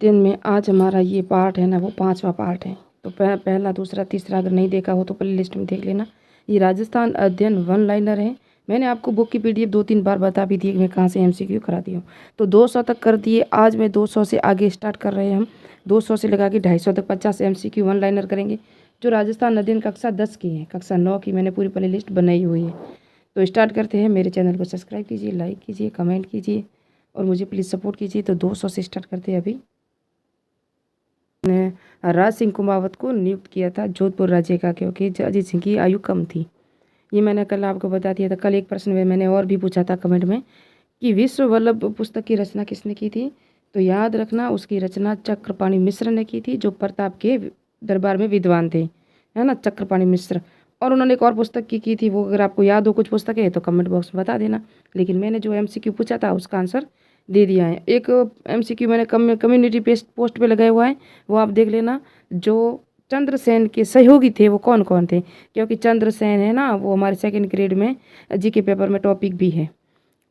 दिन में आज हमारा ये पार्ट है ना, वो 5वां पार्ट है। तो पहला, दूसरा, तीसरा अगर नहीं देखा हो तो प्ले लिस्ट में देख लेना। ये राजस्थान अध्ययन वन लाइनर है। मैंने आपको बुक की पीडीएफ 2-3 बार बता भी दी कि मैं कहाँ से एमसीक्यू कराती हूँ। तो 200 तक कर दिए। आज मैं 200 से आगे स्टार्ट कर रहे हैं हम। 200 से लगा के 250 तक 50 एमसीक्यू वन लाइनर करेंगे, जो राजस्थान अध्ययन कक्षा 10 की है। कक्षा 9 की मैंने पूरी प्ले लिस्ट बनाई हुई है। तो स्टार्ट करते हैं। मेरे चैनल को सब्सक्राइब कीजिए, लाइक कीजिए, कमेंट कीजिए और मुझे प्लीज़ सपोर्ट कीजिए। तो 200 से स्टार्ट करते हैं अभी। ने राज सिंह कुमावत को नियुक्त किया था जोधपुर राज्य का, क्योंकि अजीत सिंह की आयु कम थी। ये मैंने कल आपको बता दिया था। कल एक प्रश्न में मैंने और भी पूछा था कमेंट में कि विश्व वल्लभ पुस्तक की रचना किसने की थी। तो याद रखना, उसकी रचना चक्रपाणि मिश्र ने की थी, जो प्रताप के दरबार में विद्वान थे, है ना, चक्रपाणि मिश्र। और उन्होंने एक और पुस्तक की थी। वो अगर आपको याद हो कुछ पुस्तक है तो कमेंट बॉक्स में बता देना। लेकिन मैंने जो एमसीक्यू पूछा था उसका आंसर दे दिया है। एक एमसीक्यू मैंने कम्युनिटी पोस्ट पे लगाया हुआ है, वो आप देख लेना। जो चंद्रसेन के सहयोगी थे वो कौन कौन थे, क्योंकि चंद्रसेन है ना, वो हमारे सेकंड ग्रेड में जीके पेपर में टॉपिक भी है।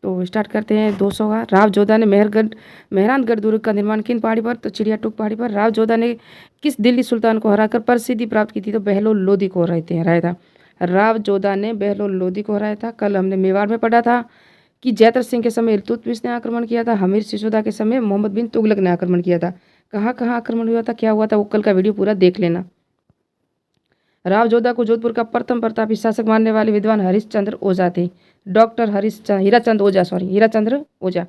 तो स्टार्ट करते हैं 200 का। राव जोधा ने मेहरानगढ़ दुर्ग का निर्माण किन पहाड़ी पर, तो चिड़िया टूक पहाड़ी पर। राव जोधा ने किस दिल्ली सुल्तान को हराकर प्रसिद्धि प्राप्त की थी, तो बहलोल लोधी को हराया था। राव जोधा ने बहलोल लोधी को हराया था। कल हमने मेवाड़ में पढ़ा था कि जयद्रथ सिंह के समय इल्तुतमिश ने आक्रमण किया था। हमीर सिसोदा के समय मोहम्मद बिन तुगलक ने आक्रमण किया था। कहाँ कहाँ आक्रमण हुआ था, क्या हुआ था, वो कल का वीडियो पूरा देख लेना। राव जोधा को जोधपुर का प्रथम प्रतापी शासक मानने वाले विद्वान हरिश्चंद्र ओझा थे। डॉक्टर हीराचंद्र ओझा।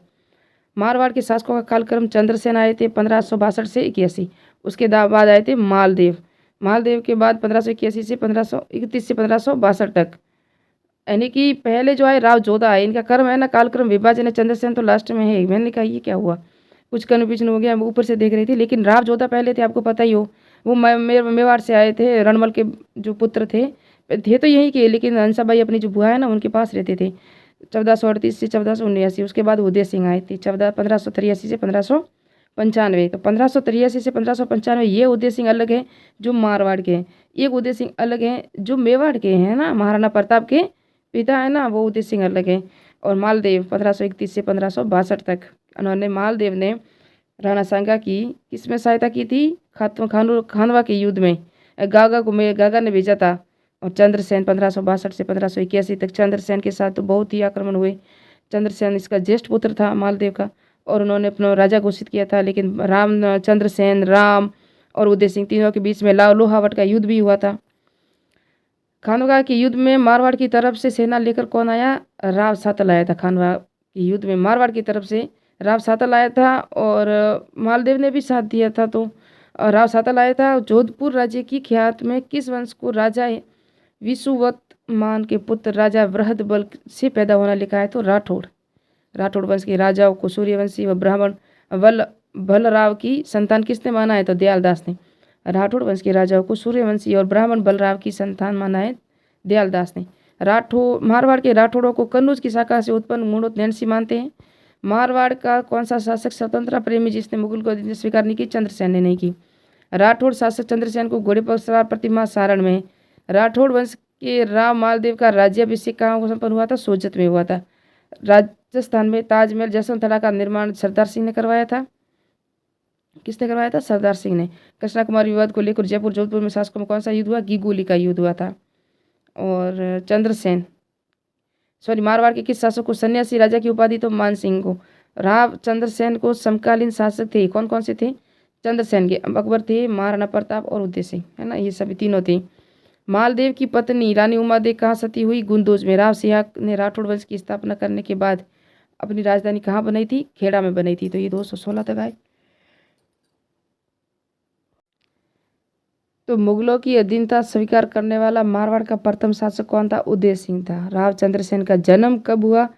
मारवाड़ के शासकों का कालक्रम चंद्रसेन आए थे 1562 से 81। उसके बाद आए थे मालदेव। मालदेव के बाद 1581 से 1531 से 1562 तक, यानी कि पहले जो है राव जोधा है। इनका कर्म है ना, कालक्रम विभाजन है। चंद्रसेन तो लास्ट में है। मैंने कहा ये क्या हुआ, कुछ कन्फ्यूजन हो गया। मैं ऊपर से देख रही थी, लेकिन राव जोधा पहले थे, आपको पता ही हो। वो मेवाड़ से आए थे, रणमल के जो पुत्र थे तो यहीं के, लेकिन हंसाबाई अपनी जो बुआ है ना उनके पास रहते थे। 1438 से 1479। उसके बाद उदय सिंह आए थे 1583 से 1595। तो 1583 से 1595 ये उदय सिंह अलग है जो मारवाड़ के हैं। एक उदय सिंह अलग है जो मेवाड़ के हैं ना, महाराणा प्रताप के पिता है ना, वो उदय सिंह अलग है। और मालदेव 1531 से 1562 तक, उन्होंने मालदेव ने राणा सांगा की किसमें सहायता की थी, खानवा के युद्ध में। गागा ने भेजा था। और चंद्रसेन 1562 से 1581 तक चंद्रसेन के साथ तो बहुत ही आक्रमण हुए। चंद्रसेन इसका ज्येष्ठ पुत्र था मालदेव का, और उन्होंने अपना राजा घोषित किया था। लेकिन चंद्रसेन, राम और उदय सिंह तीनों के बीच में लोहावट का युद्ध भी हुआ था। खानवा के युद्ध में मारवाड़ की तरफ से सेना लेकर कौन आया, राव सातल आया था। खानवा के युद्ध में मारवाड़ की तरफ से राव सातल आया था, और मालदेव ने भी साथ दिया था। तो राव सातल आया था। जोधपुर राज्य की ख्यात में किस वंश को राजा विसुवतमान के पुत्र राजा बृहदबल से पैदा होना लिखा है, तो राठौड़ वंश के राजाओं को सूर्यवंशी व ब्राह्मण बलराव की संतान किसने माना है, तो दयालदास ने। राठौड़ वंश के राजाओं को सूर्यवंशी और ब्राह्मण बलराव की संतान माना है दयालदास ने। मारवाड़ के राठौड़ों को कन्नौज की शाखा से उत्पन्न मूणोत नैन्सी मानते हैं। मारवाड़ का कौन सा शासक स्वतंत्रता प्रेमी जिसने मुगल को स्वीकार नहीं की, चंद्रसेन ने नहीं की। राठौड़ शासक चंद्रसेन को घोड़े पर सवार प्रतिमा सारण में। राठौड़ वंश के राव मालदेव का राज्याभिषेक कहाँ संपन्न हुआ था, सोजत में हुआ था। राजस्थान में ताजमहल जसवंतरा का निर्माण सरदार सिंह ने करवाया था। किसने करवाया था, सरदार सिंह ने। कृष्णा कुमार विवाद को लेकर जयपुर जोधपुर में शासकों में कौन सा युद्ध हुआ, गिगोली का युद्ध हुआ था। और मारवाड़ के किस शासक को सन्यासी राजा की उपाधि, तो मान सिंह को। राव चंद्रसेन को समकालीन शासक थे, कौन कौन से थे, चंद्रसेन के अकबर थे, महाराणा प्रताप और उदय सिंह, है ना, ये सभी तीनों थे। मालदेव की पत्नी रानी उमादेव कहाँ सती हुई, गुंदोज में। राव सिंह ने राठौड़ वंश की स्थापना करने के बाद अपनी राजधानी कहाँ बनाई थी, खेड़ा में बनाई थी। तो ये 216 तक आए। तो मुगलों की अधीनता स्वीकार करने वाला मारवाड़ का प्रथम शासक कौन था, उदय सिंह था। राव चंद्रसेन का जन्म कब हुआ,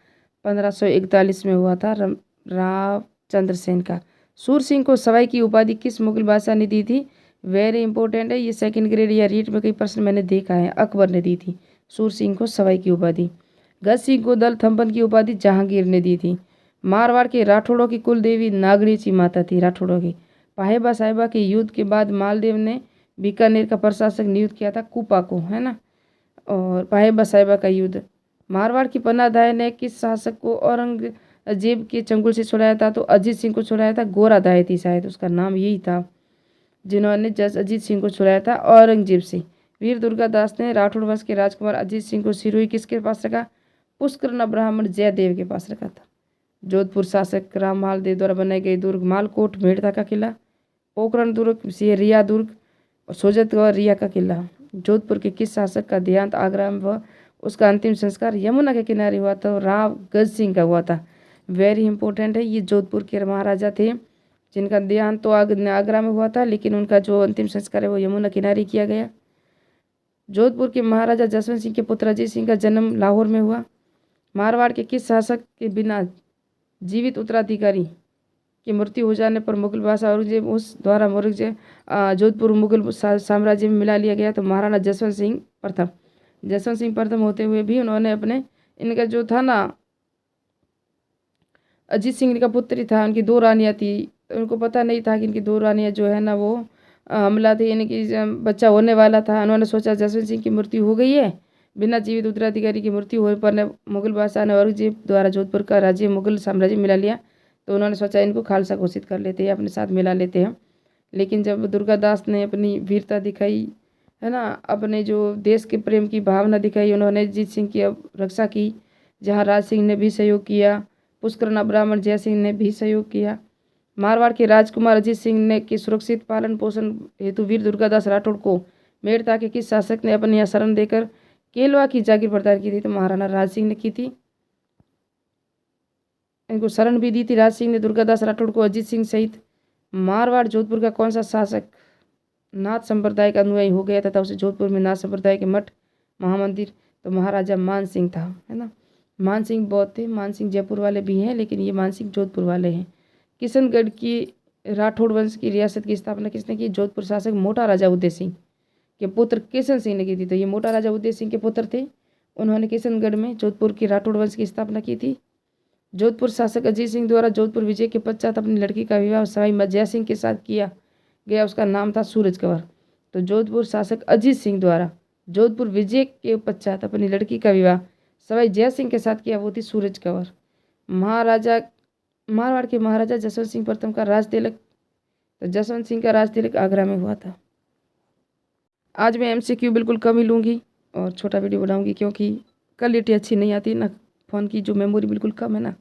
1541 में हुआ था राव चंद्रसेन का। सूर सिंह को सवाई की उपाधि किस मुगल बादशाह ने दी थी, वेरी इंपॉर्टेंट है ये, सेकंड ग्रेड या रीट में कई प्रश्न मैंने देखा है। अकबर ने दी थी सूर सिंह को सवाई की उपाधि। गज सिंह को दल थम्पन की उपाधि जहांगीर ने दी थी। मारवाड़ के राठौड़ों की कुल देवी नागणीची माता थी राठौड़ों की। पाहेबा साहिबा के युद्ध के बाद मालदेव ने बीकानेर का प्रशासक नियुक्त किया था कुपा को, है ना। और पाहेबा साहिबा का युद्ध। मारवाड़ की पन्नाधाय ने किस शासक को अजेब के चंगुल से छुड़ाया था, तो अजीत सिंह को छुड़ाया था गोरा दायती, शायद उसका नाम यही था, जिन्होंने जज अजीत सिंह को छुड़ाया था औरंगजेब से। वीर दुर्गादास ने राठौड़ वंश के राजकुमार अजीत सिंह को सिरोही किसके पास रखा? पुष्कर ब्राह्मण जयदेव के पास रखा था। जोधपुर शासक राममाल देव द्वारा बनाए गए दुर्ग मालकोट, मेड़ता का किला, पोखरण दुर्ग, रिया दुर्ग और सोजतगढ़ रिया का किला। जोधपुर के किस शासक का देहांत आगरा में व उसका अंतिम संस्कार यमुना के किनारे हुआ था? राव गज सिंह का हुआ था। वेरी इंपॉर्टेंट है, ये जोधपुर के महाराजा थे जिनका देहांत तो आगरा में हुआ था, लेकिन उनका जो अंतिम संस्कार है वो यमुना किनारे किया गया। जोधपुर के महाराजा जसवंत सिंह के पुत्र अजीत सिंह का जन्म लाहौर में हुआ। मारवाड़ के किस शासक के बिना जीवित उत्तराधिकारी की मृत्यु हो जाने पर मुगल बादशाह औरंगजेब उस द्वारा जोधपुर मुगल साम्राज्य में मिला लिया गया? तो महाराणा जसवंत सिंह प्रथम। जसवंत सिंह प्रथम होते हुए भी उन्होंने अपने, इनका जो था ना, अजीत सिंह का पुत्री था, उनकी 2 रानियाँ थी, तो उनको पता नहीं था कि इनकी 2 रानियाँ जो है ना वो हमला थी, इनकी बच्चा होने वाला था। उन्होंने सोचा जसवंत सिंह की मृत्यु हो गई है, बिना जीवित उत्तराधिकारी की मृत्यु होने पर मुगल बादशाह ने औरंगजेब द्वारा जोधपुर का राज्य मुगल साम्राज्य मिला लिया, तो उन्होंने सोचा इनको खालसा घोषित कर लेते हैं, अपने साथ मिला लेते हैं। लेकिन जब दुर्गादास ने अपनी वीरता दिखाई है ना, अपने जो देश के प्रेम की भावना दिखाई, उन्होंने अजीत सिंह की रक्षा की, जहाँ राज सिंह ने भी सहयोग किया, पुष्कर ब्राह्मण जय सिंह ने भी सहयोग किया। मारवाड़ के राजकुमार अजीत सिंह ने के सुरक्षित पालन पोषण हेतु वीर दुर्गादास राठौड़ को मेड़ता के किस शासक ने अपने यहाँ शरण देकर केलवा की जागीर प्रदान की थी? तो महाराणा राज सिंह ने की थी, इनको शरण भी दी थी राज सिंह ने दुर्गादास राठौड़ को। अजीत सिंह सहित मारवाड़ जोधपुर का कौन सा शासक नाथ संप्रदाय का अनुयायी हो गया तथा उसे जोधपुर में नाथ संप्रदाय के मठ महामंदिर? तो महाराजा मान सिंह था, है ना। मान सिंह बौद्ध थे, मान सिंह जयपुर वाले भी हैं, लेकिन ये मान सिंह जोधपुर वाले हैं। किशनगढ़ की राठौड़ वंश की रियासत की स्थापना किसने की? जोधपुर शासक मोटा राजा उदय सिंह के पुत्र किशन सिंह ने की थी। तो ये मोटा राजा उदय सिंह के पुत्र थे, उन्होंने किशनगढ़ में जोधपुर की राठौड़ वंश की स्थापना की थी। जोधपुर शासक अजीत सिंह द्वारा जोधपुर विजय के पश्चात अपनी लड़की का विवाह सवाई जय सिंह के साथ किया गया, उसका नाम था सूरज कंवर। तो जोधपुर शासक अजीत सिंह द्वारा जोधपुर विजय के पश्चात अपनी लड़की का विवाह सवाई जय सिंह के साथ किया, वो थी सूरज कंवर। मारवाड़ के महाराजा जसवंत सिंह प्रथम का राज तिलक, तो जसवंत सिंह का राज तिलक आगरा में हुआ था। आज मैं MCQ बिल्कुल कम ही लूँगी और छोटा वीडियो बनाऊंगी, क्योंकि क्वालिटी अच्छी नहीं आती ना, फ़ोन की जो मेमोरी बिल्कुल कम है ना।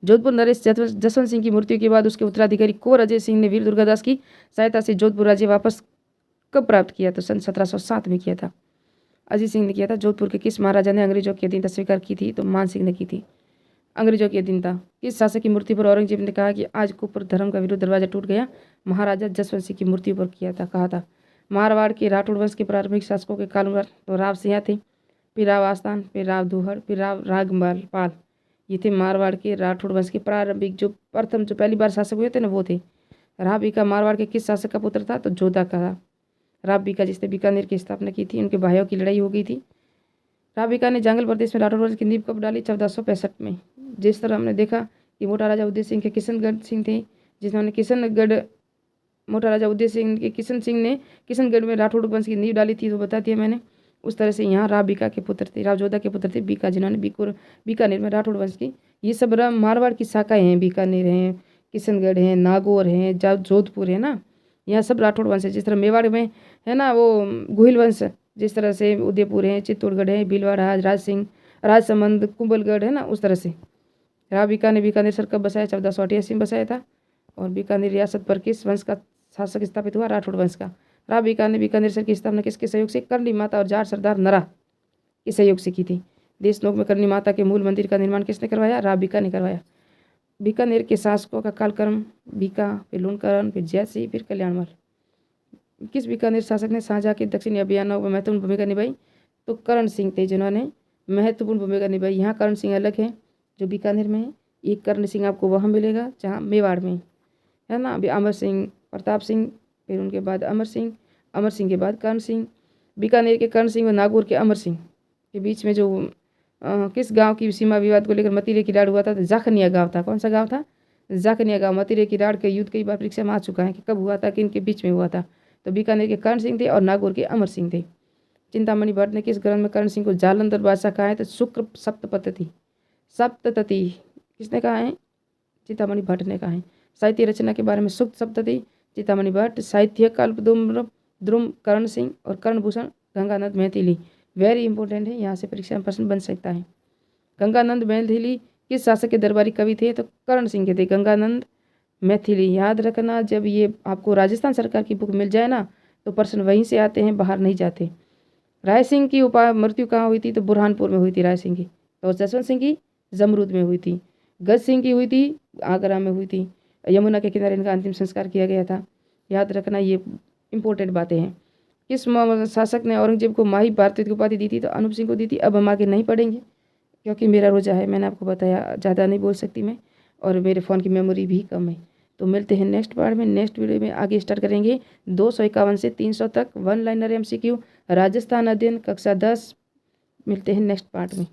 जोधपुर नरेश जसवंत सिंह की मृत्यु के बाद उसके उत्तराधिकारी कुंवर अजय सिंह ने वीर दुर्गादास की सहायता से जोधपुर राज्य वापस कब प्राप्त किया? तो सन 1707 में किया था, अजीत सिंह ने किया था। जोधपुर के किस महाराजा ने अंग्रेजों की अधीनता स्वीकार की थी? तो मान सिंह ने की थी, अंग्रेजों की अधीनता। किस शासक की मृत्यु पर औरंगजेब ने कहा कि आज कुपर धर्म का विरुद्ध दरवाजा टूट गया? महाराजा जसवंत सिंह की मृत्यु पर किया था, कहा था। मारवाड़ के राठौड़ वंश के प्रारंभिक शासकों के काल तो राव सिंह थे, फिर राव आस्थान, फिर राव दुहड़, फिर राव रागमाल पाल। ये थे मारवाड़ के राठौड़ वंश के प्रारंभिक जो प्रथम जो पहली बार शासक हुए थे ना, वो थे। राव बीका मारवाड़ के किस शासक का पुत्र था? तो जोधा का था राव बीका, जिसने बीकानेर की स्थापना की थी। उनके भाइयों की लड़ाई हो गई थी। राव बीका ने जंगल प्रदेश में राठौड़ वंश की नींव कब डाली? 1465 में। जिस तरह हमने देखा कि मोटा राजा उदय सिंह के किशनगढ़ सिंह थे, जिन्होंने किशनगढ़ मोटा राजा उदय सिंह के किशन सिंह ने किशनगढ़ में राठौड़ वंश की नींव डाली थी, तो बता दिया मैंने। उस तरह से यहाँ राव बीका के पुत्र थे, राव जोधा के पुत्र थे बीका, जिन्होंने बीकानेर में राठौड़ वंश की, ये सब मारवाड़ की शाखाएँ हैं। बीकानेर हैं, किशनगढ़ हैं, नागौर हैं, जोधपुर है ना, यहाँ सब राठौड़ वंश है। जिस तरह मेवाड़ में है ना वो गोहिल वंश, जिस तरह से उदयपुर है, चित्तौड़गढ़ है, भीलवाड़ा, राज सिंह, राजसमंद, कुंभलगढ़ है ना, उस तरह से। राव बीका ने बीकानेर सर कब बसाया? 1488 में बसाया था। और बीकानेर रियासत पर किस वंश का शासक स्थापित हुआ? राठौड़ वंश का। राव बीका ने बीकानेर सर की स्थापना किसके सहयोग से? करणी माता और जार सरदार नरा के सहयोग से की थी। देशनोक में करणी माता के मूल मंदिर का निर्माण किसने करवाया? राव बीका ने करवाया। बीकानेर के शासकों का कालक्रम बीका, फिर लूणकरण, फिर जयसिंह, फिर कल्याणमल। किस बीकानेर शासक ने शाहजहाँ के दक्षिणी अभियानों में महत्वपूर्ण भूमिका निभाई? तो करण सिंह थे, जिन्होंने महत्वपूर्ण भूमिका निभाई। यहाँ करण सिंह अलग है जो बीकानेर में है, एक करण सिंह आपको वहाँ मिलेगा जहाँ मेवाड़ में है ना। अभी अमर सिंह, प्रताप सिंह, फिर उनके बाद अमर सिंह के बाद करण सिंह। बीकानेर के करण सिंह और नागौर के अमर सिंह के बीच में जो किस गांव की सीमा विवाद को लेकर मतीरे की राड़ हुआ था? तो जाखनिया गांव था। कौन सा गांव था? जाखनिया गांव। मतीरे की राड़ का युद्ध कई बार परीक्षा में आ चुका है कि कब हुआ था, किन के बीच में हुआ था। तो बीकानेर के करण सिंह थे और नागौर के अमर सिंह थे। चिंतामणि भट्ट ने किस ग्रंथ में करण सिंह को जालंधर बादशाह कहा है? तो शुक्र सप्तपति किसने कहा है? चिंतामणि भट्ट ने कहा है। साहित्य रचना के बारे में सूक्त सप्तति चिंतामणि भट्ट, साहित्य कल्पद्रुम द्रुम कर्ण सिंह और कर्णभूषण गंगानंद मैथिली। वेरी इंपॉर्टेंट है, यहाँ से परीक्षा में प्रश्न बन सकता है। गंगानंद मैथिली किस शासक के दरबारी कवि थे? तो कर्ण सिंह के थे गंगानंद मैथिली। याद रखना, जब ये आपको राजस्थान सरकार की बुक मिल जाए ना तो प्रश्न वहीं से आते हैं, बाहर नहीं जाते। राय सिंह की मृत्यु कहाँ हुई थी? तो बुरहानपुर में हुई थी राय सिंह की। तो जसवंत सिंह की जमरूद में हुई थी। गज सिंह की हुई थी आगरा में हुई थी। यमुना के किनारे इनका अंतिम संस्कार किया गया था। याद रखना, ये इंपॉर्टेंट बातें हैं। किस शासक ने औरंगजेब को माही भारती की उपाधि दी थी? तो अनूप सिंह को दी थी। अब हम आगे नहीं पढ़ेंगे क्योंकि मेरा रोजा है, मैंने आपको बताया, ज़्यादा नहीं बोल सकती मैं, और मेरे फ़ोन की मेमोरी भी कम है। तो मिलते हैं नेक्स्ट पार्ट में। नेक्स्ट वीडियो में आगे स्टार्ट करेंगे 251 से 300 तक वन लाइनर MCQ राजस्थान अध्ययन कक्षा 10। मिलते हैं नेक्स्ट पार्ट में।